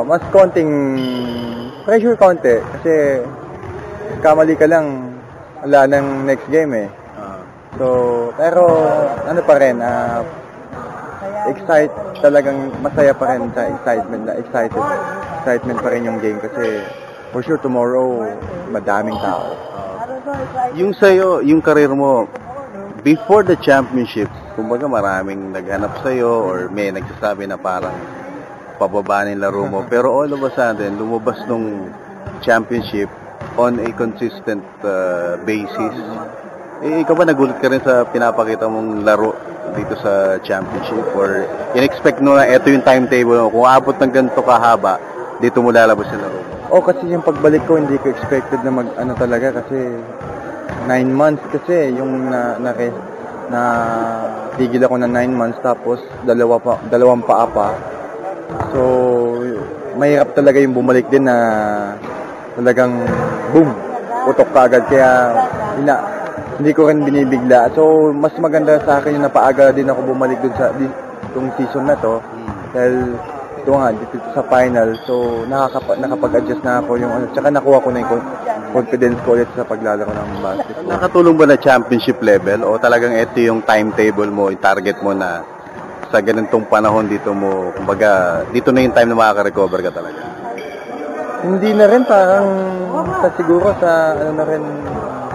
Mas konting pressure konti kasi kamali ka lang, wala nang next game eh. So, pero ano pa rin, talagang masaya pa rin sa excitement pa rin yung game kasi for sure tomorrow madaming tao. Yung sa'yo, yung career mo, before the championship, kumbaga maraming naghanap sa'yo or may nagsasabi na parang pababa ng laro mo. Pero all of a sudden, lumabas nung championship on a consistent basis. Ikaw ba nagulat ka rin sa pinapakita mong laro dito sa championship? Or in-expect mo na ito yung timetable mo? Kung abot ng ganito kahaba, dito mo lalabas yung laro mo? Kasi yung pagbalik ko, hindi ko expected na talaga kasi 9 months kasi yung na tigil ako na 9 months tapos dalawang paa pa. So, mahirap talaga yung bumalik din na talagang boom, putok ka agad. Kaya hindi ko rin binibigla. So, mas maganda sa akin yung napaaga din ako bumalik dun sa itong season na to. Dahil ito nga, dito sa final. So, nakapag-adjust na ako yung tsaka nakuha ko na yung confidence ko ulit sa paglalaro ng basketball. Nakatulong ba na championship level o talagang ito yung timetable mo, yung target mo na sa ganitong panahon dito mo, kumbaga, dito na yung time na makaka-recover ka talaga? Hindi na rin, parang siguro sa na rin,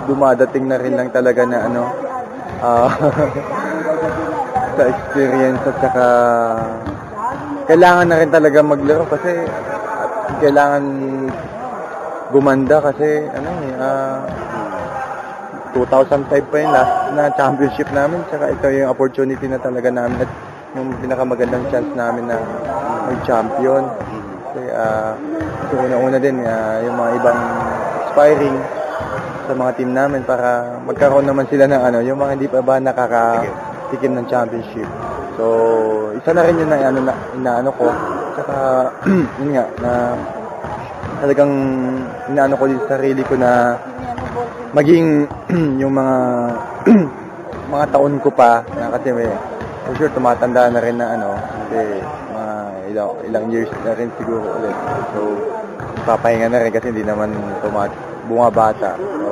dumadating na rin lang talaga na sa experience at saka kailangan na rin talaga maglaro kasi kailangan gumanda kasi 2005 pa yung last na championship namin tsaka ito yung opportunity na talaga namin at yung pinakamagandang chance namin na mag-champion. Kasi una-una din yung mga ibang aspiring sa mga team namin para magkaroon naman sila ng yung mga hindi pa ba nakakatikim ng championship. So, isa na rin yun na inaano ko. Tsaka, yun nga, na talagang inaano ko din sa sarili ko na maging yung mga mga taon ko pa na kasi for sure tumatanda na rin na kasi ilang years na rin siguro ulit. So, papahinga na rin kasi hindi naman bumabata. So,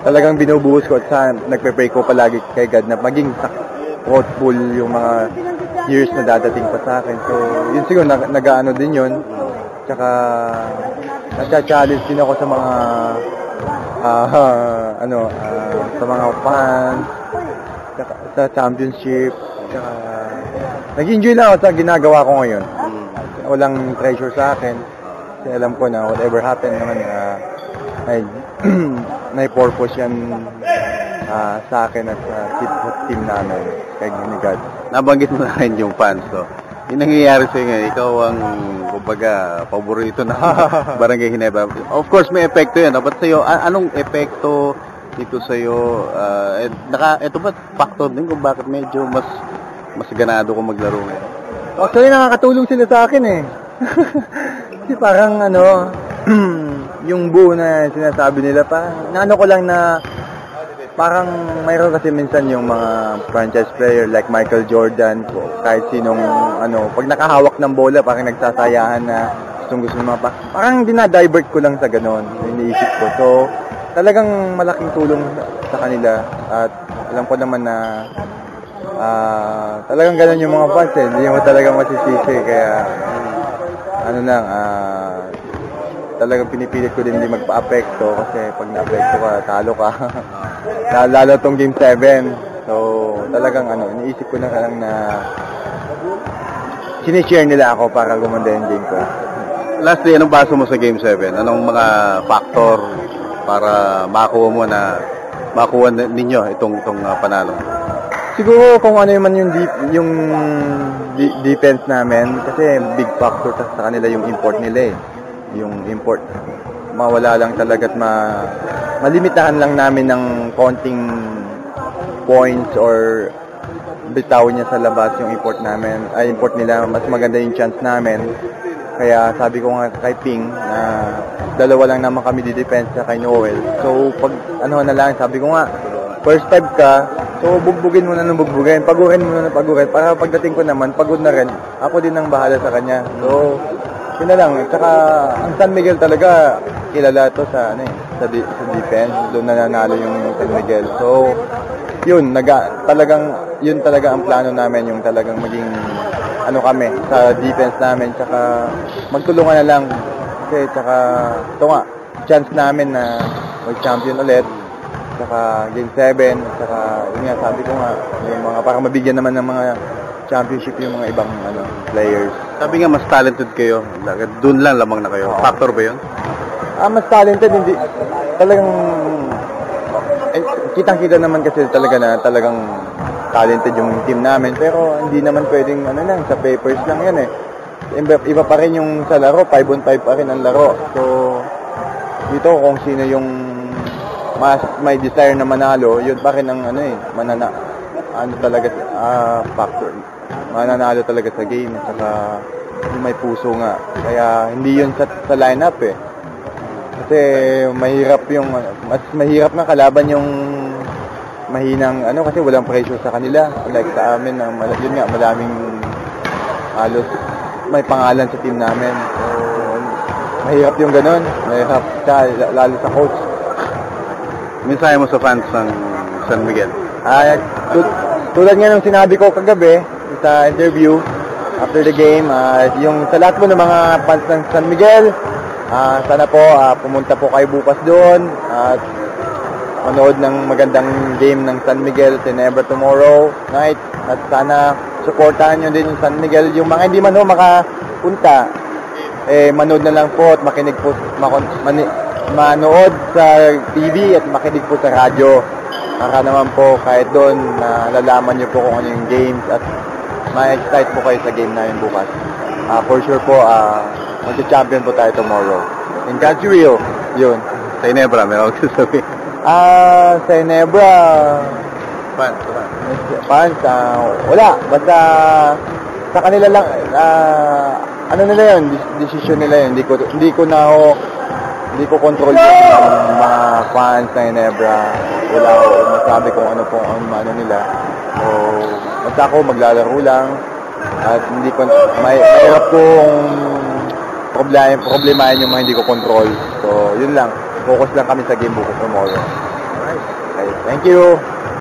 talagang binubuhos ko at nagpe-pray ko palagi kay God na maging fruitful yung mga years na dadating pa sa akin. So, yun siguro, nag-ano din yun. Tsaka, nasa-challenge din ako sa mga, sa mga fans, tsaka, sa championship. Tsaka, nag-enjoy lang ako sa ginagawa ko ngayon. Walang pressure sa akin. Kasi alam ko na whatever happen naman, may purpose yan sa akin at sa team namin kay God. Nabanggit mo na rin yung fans to. Yung nangyayari sa'yo ngayon, ikaw ang kumbaga paborito na Barangay Ginebra. Of course may epekto yan. But sa'yo, anong epekto dito sa'yo? Ito ba factor din kung bakit medyo mas ganado kong maglaro ngayon? Actually nakakatulong sila sa akin eh. Kasi parang yung buo na sinasabi nila naano ko lang na parang mayroon kasi minsan yung mga franchise player like Michael Jordan, kahit sinong pag nakahawak ng bola parang nagsasayahan na gusto ng mga parang dinadivert ko lang sa ganon, iniisip ko. So, talagang malaking tulong sa kanila at alam ko naman na talagang ganon yung mga fans eh, hindi mo talaga masisisi kaya talagang pinipilit ko din hindi magpa-apekto kasi pag na-apekto ka, talo ka. Lalo tong Game 7. So, talagang iniisip ko na lang na sinishare nila ako para gumanda yung game ko. Lastly, anong baso mo sa Game 7? Anong mga factor para makuha ninyo itong panalo? Siguro kung ano man yung defense namin kasi big factor sa kanila yung import nila eh. Yung import, mawala lang talaga at malimitahan lang namin ng konting points or bitaw niya sa labas yung import nila, mas maganda yung chance namin. Kaya sabi ko nga kay Ping na dalawa lang naman kami di-defense sa kay Noel. So pag na lang, sabi ko nga first 5 ka, so bugbugin mo na ng bugbugin, pagurin mo na ng pagurin, para pagdating ko naman, pagod na rin, ako din ang bahala sa kanya. So, yun na lang. Tsaka, ang San Miguel talaga, kilala to sa, sa defense, doon nananalo yung San Miguel. So, yun talaga ang plano namin, yung talagang maging, kami, sa defense namin, tsaka, magtulungan na lang, kasi, tsaka, ito nga, chance namin na mag-champion ulit, saka game 7, saka yun nga, sabi ko nga, yung mga para mabigyan naman ng mga championship yung mga ibang players. Sabi nga mas talented kayo. Doon lang lamang na kayo. Factor ba 'yun? Mas talented hindi talagang kitang-kita naman kasi talaga na talagang talented yung team namin, pero hindi naman pwedeng lang sa papers lang 'yan eh. Iba pa rin yung sa laro, 5-on-5 pa rin ang laro. So dito kung sino yung mas may desire na manalo, yun pa rin ang factor. Mananalo talaga sa game, saka may puso nga. Kaya hindi yun sa lineup eh. Kasi mahirap mas mahirap na kalaban yung mahinang kasi walang pressure sa kanila. Like sa amin, yun nga, madaming halos may pangalan sa team namin. So, mahirap yung ganun. Mahirap lalo sa coach. Mensahe mo sa fans ng San Miguel? Tulad nga nung sinabi ko kagabi sa interview after the game, yung sa lahat po ng mga fans ng San Miguel, sana po pumunta po kayo bukas doon at manood ng magandang game ng San Miguel Ginebra tomorrow night, at sana supportahan nyo din yung San Miguel. Yung mga hindi man makapunta, manood na lang po at makinig po, manood sa TV at makinig po sa radyo, para naman po kahit doon nalalaman nyo po kung ano yung games at ma-excite po kayo sa game namin bukas. For sure po, mag-champion po tayo tomorrow. In God's will, yun. Sa Ginebra, meron ako sasabihin. Sa Ginebra, fans, wala. Basta sa kanila lang, nila yun, decision nila yun. Hindi ko control yung mga fans ng Ginebra. Wala ako masabi kung ano nila. So, basta ako maglalaro lang. At hindi ko, mahirap kong problemahin yung mga hindi ko control. So, yun lang. Focus lang kami sa game bukas tomorrow. Alright. Okay, thank you.